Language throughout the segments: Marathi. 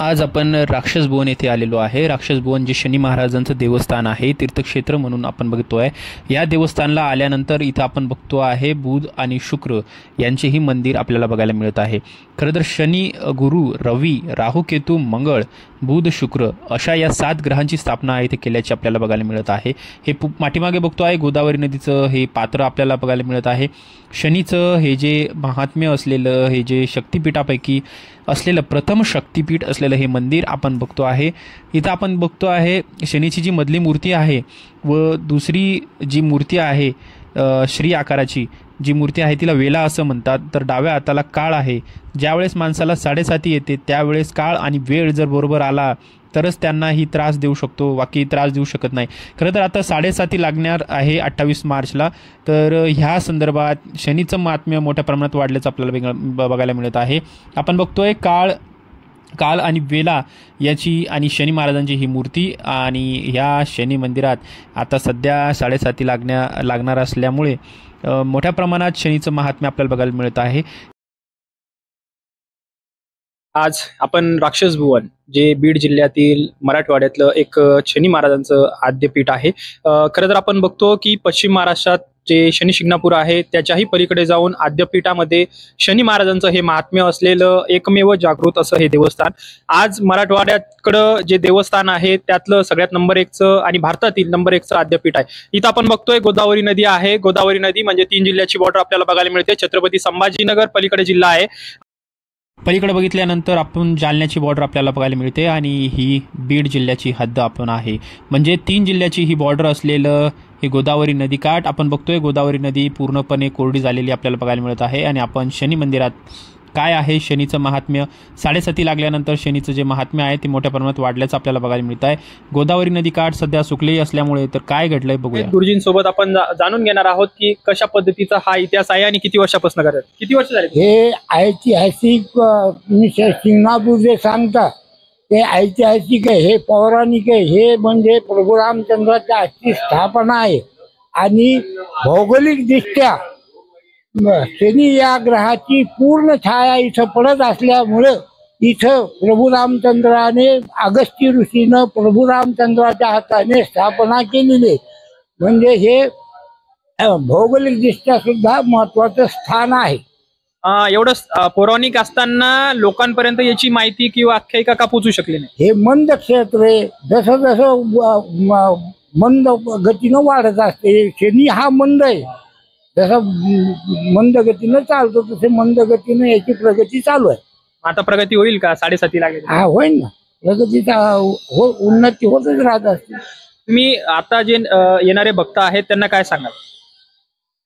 आज आपण राक्षस भुवन येथे आलेलो आहे। राक्षस भुवन जे शनी महाराजांचं देवस्थान आहे, तीर्थक्षेत्र म्हणून आपण बघतोय। या देवस्थानाला आल्यानंतर इथं आपण बघतो आहे बुध आणि शुक्र यांचेही मंदिर आपल्याला बघायला मिळत आहे। खरं तर शनी, गुरु, रवी, राहू, केतू, मंगळ, बुध, शुक्र अशा या 7 ग्रहांची स्थापना इथे केल्याची आपल्याला बघायला मिळत आहे। हे पाठीमागे बघतो आहे गोदावरी नदीचं हे पात्र आपल्याला बघायला मिळत आहे। शनीचं हे जे महात्म्य असलेलं, हे जे शक्तिपीठापैकी असलेलं प्रथम शक्तिपीठ असलेलं हे मंदिर आपण बघतो आहे। इथं आपण बघतो आहे शनीची जी मधली मूर्ती आहे व दुसरी जी मूर्ती आहे श्री आकाराची जी मूर्ती आहे तिला वेला असं म्हणतात। तर डाव्या हाताला काळ आहे। ज्यावेळेस माणसाला 7:30 येते त्यावेळेस काळ आणि वेळ जर बरोबर आला तरच त्यांना ही त्रास देऊ शकतो, बाकी त्रास देऊ शकत नाही। खरं तर आता 7:30 लागणार आहे 28 मार्चला। तर ह्या संदर्भात शनीचं महात्म्य मोठ्या प्रमाणात वाढल्याचं आपल्याला बघायला मिळत आहे। आपण बघतोय काळ आणि वेला याची आणि शनी महाराजांची ही मूर्ती आणि ह्या शनी मंदिरात आता सध्या 7:30 लागणार असल्यामुळे मोठ्या प्रमाणात शनीचं महात्म्य आपल्याला बघायला मिळत आहे। आज आपण राक्षस भुवन जे बीड जिल्ह्यातील मराठवाड्यातलं एक शनी महाराजांचं आद्यपीठ आहे। खरं तर आपण बघतो की पश्चिम महाराष्ट्रात जे शनी शिंगणापूर आहे त्याच्याही पलीकडे जाऊन आद्यपीठामध्ये शनी महाराजांचं हे महात्म्य असलेलं एकमेव जागृत असं हे देवस्थान आज मराठवाड्याकडं जे देवस्थान आहे त्यातलं सगळ्यात नंबर 1चं आणि भारतातील नंबर 1चं आद्यपीठ आहे। इथं आपण बघतोय गोदावरी नदी आहे। गोदावरी नदी म्हणजे 3 जिल्ह्याची बॉर्डर आपल्याला बघायला मिळते। छत्रपती संभाजीनगर पलीकडे जिल्हा आहे। पलीकडे बघितल्यानंतर आपण जालन्याची बॉर्डर आपल्याला बघायला मिळते आणि ही बीड जिल्ह्याची हद्द आपण आहे। म्हणजे 3 जिल्ह्याची ही बॉर्डर असलेलं हे गोदावरी नदी काठ आपण बघतोय। गोदावरी नदी पूर्णपणे कोरडी झालेली आपल्याला बघायला मिळत आहे आणि आपण शनी मंदिरात काय आहे शनीचं महात्म्य 7:30 लागल्यानंतर शनीचं जे महात्म्य आहे ते मोठ्या प्रमाणात वाढल्याचं आपल्याला बघायला मिळत आहे। गोदावरी नदी काठ सध्या सुकलेली असल्यामुळे तर काय घडलंय बघूया। गुरुजींसोबत आपण जाणून घेणार आहोत की कशा पद्धतीचा हा इतिहास आहे आणि किती वर्षापासून करतात, किती वर्ष झाले हे ऐतिहासिक शिंगणापूर जे सांगतात ते ऐतिहासिक आहे, हे पौराणिक आहे। हे म्हणजे प्रभू रामचंद्राच्या आजची स्थापना आहे आणि भौगोलिक दृष्ट्या शनी या ग्रहाची पूर्ण छाया इथं पडत असल्यामुळे इथं प्रभू रामचंद्राने अगस्त्य ऋषीनं प्रभू रामचंद्राच्या हाताने स्थापना केलेली, म्हणजे हे भौगोलिक दृष्ट्या सुद्धा महत्वाचं स्थान आहे। एवढं पौराणिक असताना लोकांपर्यंत याची माहिती किंवा आख्यायिका का पोहोचू शकली नाही? हे मंद क्षेत्र आहे। जसं जसं मंद गतीनं वाढत असते, शनी हा मंद आहे, जसं मंद गतीनं चालतो तसे मंद गतीनं याची प्रगती चालू आहे। आता प्रगती होईल का 7:30 लागेल? हा होईल ना, प्रगतीचा उन्नती होतच राहत असते। तुम्ही आता जे येणारे भक्त आहेत त्यांना काय सांगाल?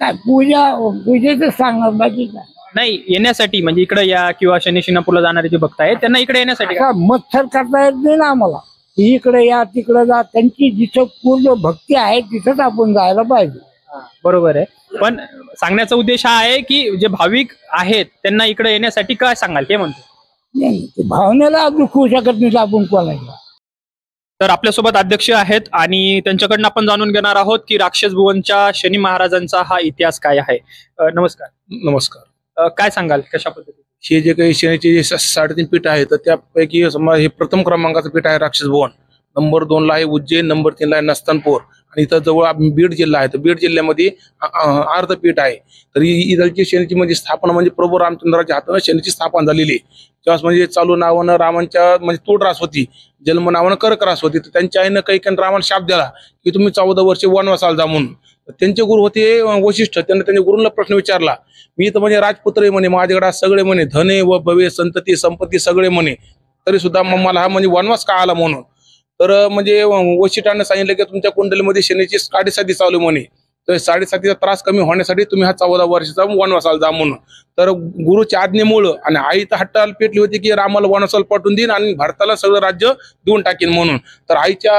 काय पूजेचं सांगणार, बाकी काय नाही। येण्यासाठी म्हणजे इकडे या किंवा शनी शिंगणापूरला जाणारे जे भक्त आहेत त्यांना इकडे येण्यासाठी मत्सर करता येत नाही ना आम्हाला, इकडे या तिकडे जा। त्यांची जिथं पूर्ण भक्ती आहे तिथंच आपण जायला पाहिजे। बरोबर आहे, पण सांगण्याचा उद्देश हा आहे की जे भाविक आहेत त्यांना इकडे येण्यासाठी काय सांगाल हे म्हणतो? नाही, भावनेला दुखवू शकत नाही आपण कोणाला। तर आपल्यासोबत अध्यक्ष आहेत आणि त्यांच्याकडनं आपण जाणून घेणार आहोत की राक्षस भुवनच्या शनी महाराजांचा हा इतिहास काय आहे। नमस्कार। नमस्कार। काय सांगाल कशा पद्धतीने? हे जे काही शनीचे जे 3.5 पीठ आहे तर त्यापैकी समजा हे प्रथम क्रमांकाचं पीठ आहे राक्षस भुवन। नंबर 2 ला आहे उज्जैन, नंबर 3 ला आहे नस्तनपूर आणि इथं जवळ बीड जिल्हा आहे। तर बीड जिल्ह्यामध्ये अर्धपीठ आहे। तर इथलची शनीची म्हणजे स्थापना म्हणजे प्रभू रामचंद्राच्या हातानं शनीची स्थापना झालेली। तेव्हा म्हणजे चालू नावानं रामांच्या म्हणजे तोड रास होती, जन्म नावानं कर्क रास होती। तर त्यांच्या आईनं काही रामाला शाप दिला की तुम्ही 14 वर्षे वनवासाला जा म्हणून। त्यांचे गुरु होते वशिष्ठ। त्यांना त्यांच्या गुरुंना प्रश्न विचारला, मी तर म्हणजे राजपुत्र म्हणे, माझ्याकडे सगळे म्हणे धने व भव्य संतती संपत्ती सगळे म्हणे, तरी सुद्धा मला हा म्हणजे वनवास का आला म्हणून। तर म्हणजे वशिष्ठांना सांगितलं की तुमच्या कुंडलीमध्ये शनीची 7:30 चालू म्हणे, तर 7:30चा त्रास कमी होण्यासाठी तुम्ही हा 14 वर्षाचा वनवासाला जा म्हणून। तर गुरुच्या आज्ञेमुळं आणि आई तर हट्टाला पेटली होती की रामाला वनवासाला पाठवून देईन आणि भारताला सगळं राज्य देऊन टाकेन म्हणून। तर आईच्या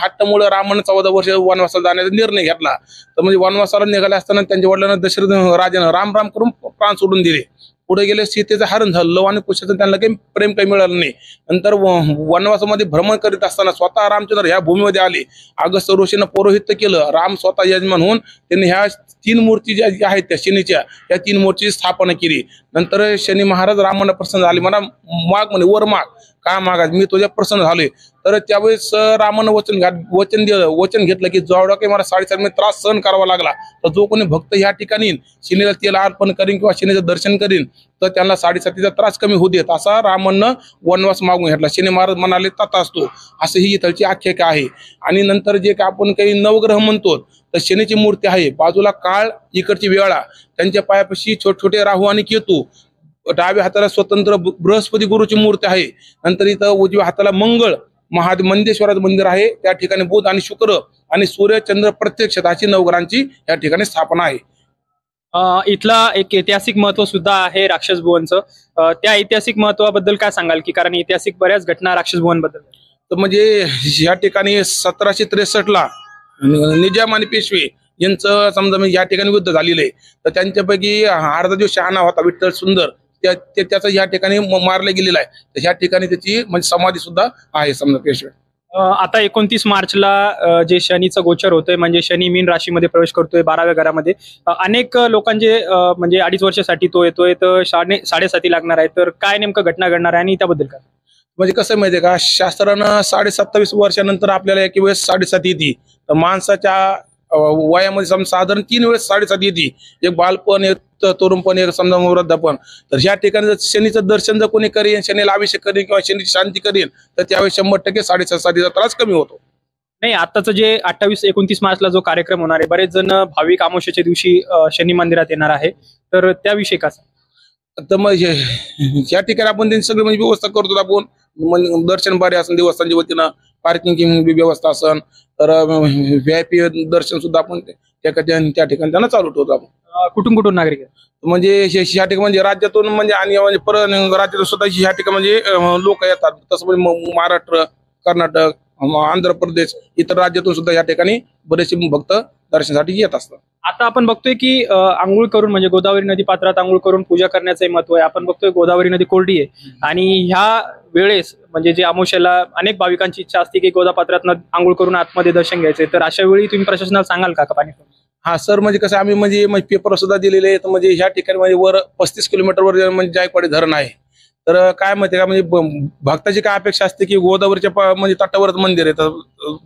हट्टामुळे रामानं 14 वर्ष वनवासाला जाण्याचा निर्णय घेतला। तर म्हणजे वनवासाला निघाले असताना त्यांच्या वडिलांना दशरथ राजानं राम राम करून प्राण सोडून दिले। पुढे गेले सीतेचं हरण झालं, लव आणि कुशाचं त्यांना काही प्रेम काही मिळालं नाही। नंतर वनवासामध्ये भ्रमण करीत असताना स्वतः रामचंद्र ह्या भूमीमध्ये आले। अगस्त्य ऋषीनं पौरोहित्य केलं, राम स्वतः यजमान होऊन त्यांनी ह्या 3 मूर्ती ज्या आहेत त्या शनीच्या त्या 3 मूर्तीची स्थापना केली। नंतर शनी महाराज रामाला प्रसन्न झाले, मला माग म्हणे वर माग, का मागायचं, मी तुझ्या प्रसन्न झालोय. तर त्यावेळेस रामानं वचन घेतलं की जेवढा काही मला 7.5 महिने त्रास सहन करावा लागला, तर जो कोणी भक्त ह्या ठिकाणी शनीला तेल अर्पण करीन किंवा शनीचं दर्शन करीन तर त्यांना 7.5 त्रास कमी होऊ देत, असा रामानं वनवास मागून घेतला. शनी महाराज म्हणाले तथास्तु, असं ही इथलची आख्यायिका आहे. आणि नंतर जे काय आपण काही नवग्रह म्हणतो, तर शनीची मूर्ती आहे, बाजूला काळ, इकडची वेळा, त्यांच्या पायापाशी छोटे छोटे राहू आणि केतू, डाव्या हाताला स्वतंत्र बृहस्पती गुरुची मूर्ती आहे. नंतर इथं उजव्या हाताला मंगळ मंदेश्वराचं मंदिर आहे, त्या ठिकाणी बुध आणि शुक्र आणि सूर्य चंद्र प्रत्यक्षात अशी नवग्रहांची या ठिकाणी स्थापना आहे. इथला एक ऐतिहासिक महत्व सुद्धा आहे राक्षस भुवनचं. त्या ऐतिहासिक महत्वाबद्दल काय सांगाल, की कारण ऐतिहासिक बऱ्याच घटना राक्षस भुवन बद्दल. तर म्हणजे या ठिकाणी 1763 निजाम आणि पेशवे यांचं समजा म्हणजे या ठिकाणी युद्ध झालेलं आहे. तर त्यांच्यापैकी अर्धा दिवस शहाणा होता विठ्ठल सुंदर, त्याचं या ठिकाणी मारलं गेलेलं आहे. तर ह्या ठिकाणी त्याची म्हणजे समाधी सुद्धा आहे समजा पेशवे. आता 29 मार्चला जे शनीचं गोचर होतोय, म्हणजे शनी मीन राशीमध्ये प्रवेश करतोय 12व्या घरामध्ये. अनेक लोकांचे म्हणजे 2.5 वर्षासाठी तो येतोय, तर 7.5 लागणार आहे. तर काय नेमकं घटना घडणार आहे आणि त्याबद्दल काय? म्हणजे कसं माहितीये का, शास्त्रानं 27.5 वर्षानंतर आपल्याला एक वेळेस 7.5 येते. तर माणसाच्या वयामध्ये साधारण 3 वेळेस 7.5 येते, एक बालपण, एक तरुणपण, एक समजा वृद्धापण. तर ह्या ठिकाणी जर शनीचं दर्शन जर कोणी करेन, शनीला अभिषेक करेन किंवा शनीची शांती करेन, तर त्यावेळेस 100% 7.5 त्रास कमी होतो. नाही, आताचं जे 28-29 मार्चला जो कार्यक्रम होणार आहे, बरेच जण भाविक अमावस्येच्या दिवशी शनी मंदिरात येणार आहे, तर त्याविषयी कसं? तर मग या ठिकाणी आपण त्यांची सगळी म्हणजे व्यवस्था करतो. आपण दर्शन बारी असेल देवस्थानच्या वतीनं, पार्किंग व्यवस्था असेल, तर VIP दर्शन सुद्धा आपण त्या ठिकाणी त्यांना चालू ठेवतो आपण. कुठून कुठून नागरिक आहेत? म्हणजे ह्या ठिकाणी म्हणजे राज्यातून म्हणजे आणि म्हणजे परत राज्यातून सुद्धा ह्या ठिकाणी म्हणजे लोक येतात. तसं म्हणजे महाराष्ट्र, कर्नाटक, आंध्र प्रदेश, इतर राज्यातून सुद्धा या ठिकाणी बरेचसे भक्त दर्शनासाठी येत असतात. आता आपण बघतोय की आंघोळ करून म्हणजे गोदावरी नदी पात्रात आंघोळ करून पूजा करण्याचं महत्व आहे. आपण बघतोय गोदावरी नदी कोरडी आहे आणि ह्या वेळेस म्हणजे जे अमावस्येला अनेक भाविकांची इच्छा असते की गोदा पात्रात आंघोळ करून आतमध्ये दर्शन घ्यायचे, तर अशा वेळी तुम्ही प्रशासनाला सांगाल का पाणी? हा सर, म्हणजे कसं आम्ही म्हणजे पेपर सुद्धा दिलेले आहेत. म्हणजे ह्या ठिकाणी म्हणजे वर 35 किलोमीटरवर म्हणजे जायकवाडी धरण आहे. तर काय माहिती का, म्हणजे भक्ताची काय अपेक्षा असते की गोदावरीच्या म्हणजे तटावरच मंदिर आहे, तर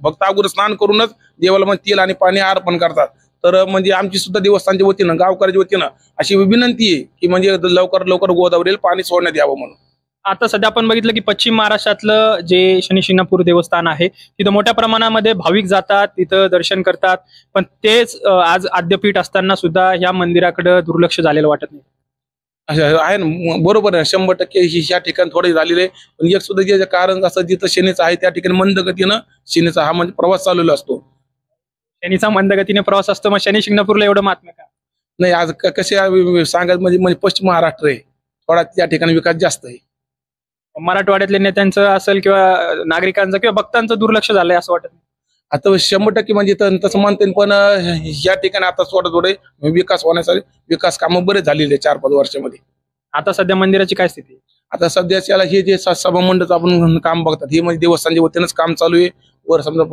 भक्त अगोदर स्नान करूनच देवाला म्हणजे तेल आणि पाणी अर्पण करतात. तर म्हणजे आमची सुद्धा देवस्थानच्या वतीनं, गावकऱ्याच्या वतीनं अशी विनंती आहे की म्हणजे लवकर लवकर गोदावरीला पाणी सोडण्यात यावं म्हणून. आता सध्या आपण बघितलं की पश्चिम महाराष्ट्रातलं जे शनी शिंगणापूर देवस्थान आहे, तिथं मोठ्या प्रमाणामध्ये भाविक जातात, तिथं दर्शन करतात, पण तेच आज आद्यपीठ असताना सुद्धा या मंदिराकडे दुर्लक्ष झालेलं वाटत नाही. आहे ना, बरोबर आहे, 100% ह्या ठिकाणी थोडे झालेले आहे. पण एक सुद्धा जे कारण असं जिथं शनीचं आहे त्या ठिकाणी मंद गतीनं शनीचा हा म्हणजे प्रवास चाललेला असतो. शनीचा मंद गतीने प्रवास असतो, मग शनी शिंगणापूरला एवढं महात्म्य का? नाही, आज कसे सांगत म्हणजे पश्चिम महाराष्ट्र आहे, थोडा त्या ठिकाणी विकास जास्त आहे. मराठवाड्यातल्या नेत्यांचं असेल किंवा नागरिकांचं किंवा भक्तांचं दुर्लक्ष झालंय असं वाटत नाही? आता 100% म्हणजे तसं म्हणते, पण या ठिकाणी आता थोडे विकास होण्यासाठी विकास कामं बरेच झालेले 4-5 वर्षामध्ये. आता सध्या मंदिराची काय स्थिती? आता सध्याच्याला हे जे सभा मंडळ आपण काम बघतात, हे म्हणजे देवस्थानच्या वतीनंच काम चालू आहे. वर समजा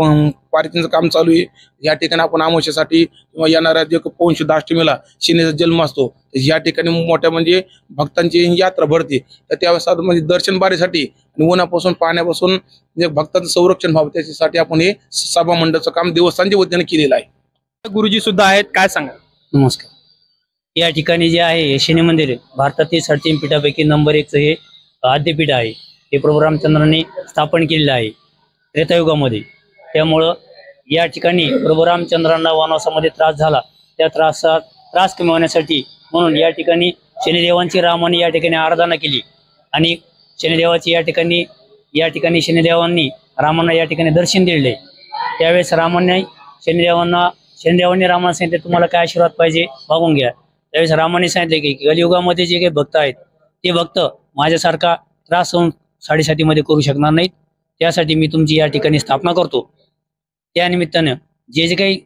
पार्किंगचं काम चालू आहे. या ठिकाणी आपण अमावस्येसाठी किंवा येणाऱ्या जे पौष अष्टमीला शनीचा जन्म असतो, या ठिकाणी मोठ्या म्हणजे भक्तांची यात्रा भरते. तर त्यावेळेस म्हणजे दर्शन बारीसाठी आणि उन्हापासून पाण्यापासून जे भक्तांचं संरक्षण व्हावं त्याच्यासाठी आपण हे सभा मंडळाचं काम देवस्थानच्या वतीने केलेलं आहे. गुरुजी सुद्धा आहेत, काय सांगा? नमस्कार. या ठिकाणी जे आहे हे शनी मंदिर आहे, भारतातील 3.5 पीठापैकी नंबर 1चं हे आद्यपीठ आहे. हे प्रभू रामचंद्रांनी स्थापन केलेलं आहे त्रेतायुगामध्ये. त्यामुळं या ठिकाणी प्रभू रामचंद्रांना वनवासामध्ये त्रास झाला, त्या त्रास कमी होण्यासाठी म्हणून या ठिकाणी शनिदेवांची रामाने या ठिकाणी आराधना केली आणि शनिदेवाची या ठिकाणी शनिदेवांनी रामांना या ठिकाणी दर्शन दिले. त्यावेळेस शनिदेवांनी रामाला सांगितले, तुम्हाला काय आशीर्वाद पाहिजे मागून घ्या. त्यावेळेस रामाने सांगितले की कलियुगामध्ये जे काही भक्त आहेत ते भक्त माझ्यासारखा त्रास होऊन 7.5 करू शकणार नाहीत, त्यासाठी मी तुमची या ठिकाणी स्थापना करतो. त्या निमित्तानं जे काही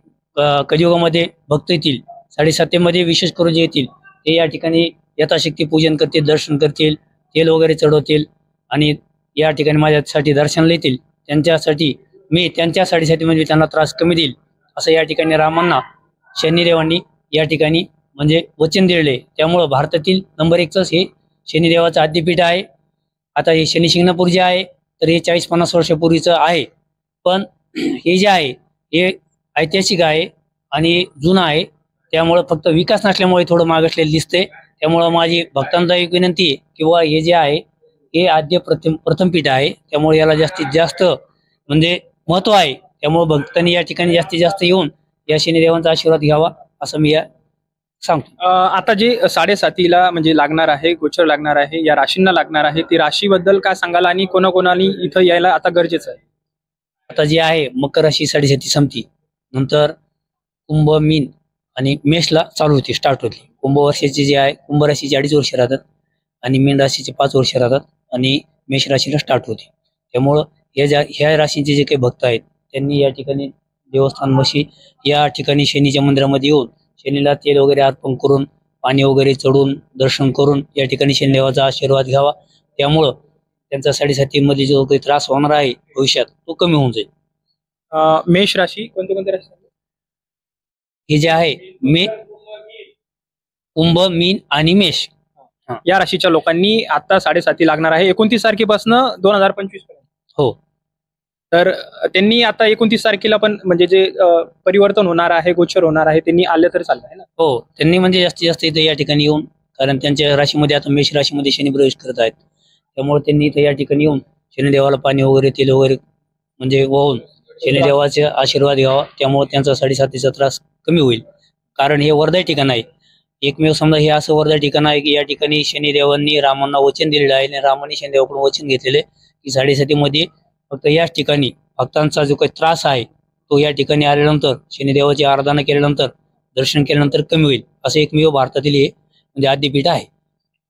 कलियुगामध्ये भक्त येतील 7.5 विशेष करून जे येतील ते या ठिकाणी यथाशक्ती पूजन करतील, दर्शन करतील, तेल वगैरे चढवतील आणि या ठिकाणी माझ्यासाठी दर्शनाला येतील. त्यांच्यासाठी मी त्यांच्या 7.5 त्यांना त्रास कमी देईल असं या ठिकाणी रामांना शनिदेवांनी या ठिकाणी म्हणजे वचन दिलेले. त्यामुळं भारतातील नंबर 1च हे शनिदेवाचं आद्यपीठ आहे. आता हे शनी शिंगणापूर जे आहे तर हे 40-50 वर्षापूर्वीचं आहे. पण हे जे आहे हे ऐतिहासिक आहे आणि जुनं आहे. त्यामुळं फक्त विकास नसल्यामुळे थोडं मागासलेलं दिसतंय. त्यामुळं माझी भक्तांना एक विनंती आहे किंवा हे जे आहे हे आद्य प्रथम पीठ आहे. त्यामुळे याला जास्तीत जास्त म्हणजे महत्व आहे. त्यामुळे भक्तांनी या ठिकाणी जास्तीत जास्त येऊन या शनिदेवांचा आशीर्वाद घ्यावा असं मी सांगतो. आता जे 7.5 म्हणजे लागणार आहे, गोचर लागणार आहे, या राशींना लागणार आहे, ती राशीबद्दल काय सांगाल आणि कोणाकोणानी इथं यायला आता गरजेचं आहे? आता जे आहे मकर राशी 7.5 संपती, नंतर कुंभ, मीन आणि मेषला चालू होती, स्टार्ट होती. कुंभ वर्षाचे जे आहे, कुंभ राशीचे 2.5 वर्ष राहतात आणि मीन राशीचे 5 वर्ष राहतात आणि मेष राशीला स्टार्ट होते. त्यामुळं ह्या राशींचे जे काही भक्त आहेत त्यांनी या ठिकाणी देवस्थान म्हशी या ठिकाणी शनीच्या मंदिरामध्ये येऊन शनीला तेल वगैरे अर्पण करून पाणी वगैरे चढून दर्शन करून या ठिकाणी शनिदेवाचा आशीर्वाद घ्यावा. त्यामुळं त्यांचा 7.5 जो काही त्रास होणार आहे भविष्यात तो कमी होऊन जाईल. मेष राशी कोणते राशी? हे जे आहे कुंभ, मीन आणि मेष या राशीच्या लोकांनी आता 7.5 लागणार आहे 29 तारखेपासून 2025 पर्यंत. हो, तर त्यांनी आता 29 तारखेला पण म्हणजे जे परिवर्तन होणार आहे, गोचर होणार आहे, त्यांनी आले तर चालतं आहे ना? हो, त्यांनी म्हणजे जास्तीत जास्त इथे या ठिकाणी येऊन, कारण त्यांच्या राशीमध्ये आता मेष राशीमध्ये शनी प्रवेश करत आहेत. त्यामुळे त्यांनी इथे या ठिकाणी येऊन शनिदेवाला पाणी वगैरे तेल वगैरे म्हणजे वाहून शनिदेवाचे आशीर्वाद घ्यावा. त्यामुळे त्यांचा 7.5 त्रास कमी होईल. कारण हे वरदाय ठिकाण आहे. एकमेव समजा हे असं वरदाय ठिकाण आहे की या ठिकाणी शनिदेवांनी रामांना वचन दिलेलं आहे आणि रामाने शनिदेवाकडून वचन घेतलेले की 7.5 मध्ये फक्त याच ठिकाणी भक्तांचा जो काही त्रास आहे तो या ठिकाणी आल्यानंतर शनिदेवाची आराधना केल्यानंतर दर्शन केल्यानंतर कमी होईल. असं एकमेव भारतातील हे म्हणजे आद्यपीठ आहे.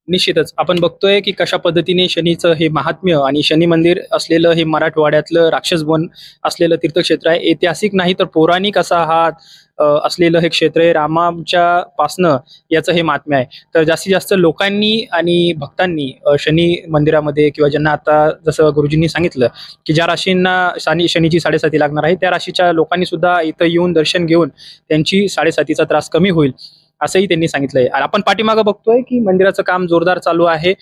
निश्चितच आपण बघतोय की कशा पद्धतीने शनीचं हे महात्म्य आणि शनी मंदिर असलेलं हे मराठवाड्यातलं राक्षसवन असलेलं तीर्थक्षेत्र आहे. ऐतिहासिक नाही तर पौराणिक असा हा असलेलं हे क्षेत्र आहे. रामाच्या पासनं याचं हे महात्म्य आहे. तर जास्तीत जास्त लोकांनी आणि भक्तांनी शनी मंदिरामध्ये किंवा ज्यांना आता जसं गुरुजींनी सांगितलं की ज्या राशींना शनीची 7.5 लागणार आहे त्या राशीच्या लोकांनी सुद्धा इथं येऊन दर्शन घेऊन त्यांची 7.5 त्रास कमी होईल असंही त्यांनी सांगितलंय. आपण पाठीमागं बघतोय की मंदिराचं काम जोरदार चालू आहे.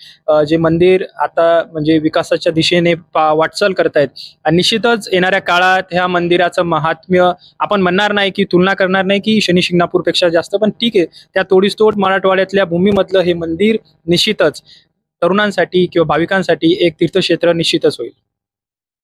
जे मंदिर आता म्हणजे विकासाच्या दिशेने वाटचाल करतायत आणि निश्चितच येणाऱ्या काळात ह्या मंदिराचं महात्म्य आपण म्हणणार नाही की तुलना करणार नाही की शनी शिंगणापूरपेक्षा जास्त, पण ठीक आहे त्या तोडीसतोड मराठवाड्यातल्या भूमीमधलं हे मंदिर निश्चितच तरुणांसाठी किंवा भाविकांसाठी एक तीर्थक्षेत्र निश्चितच होईल.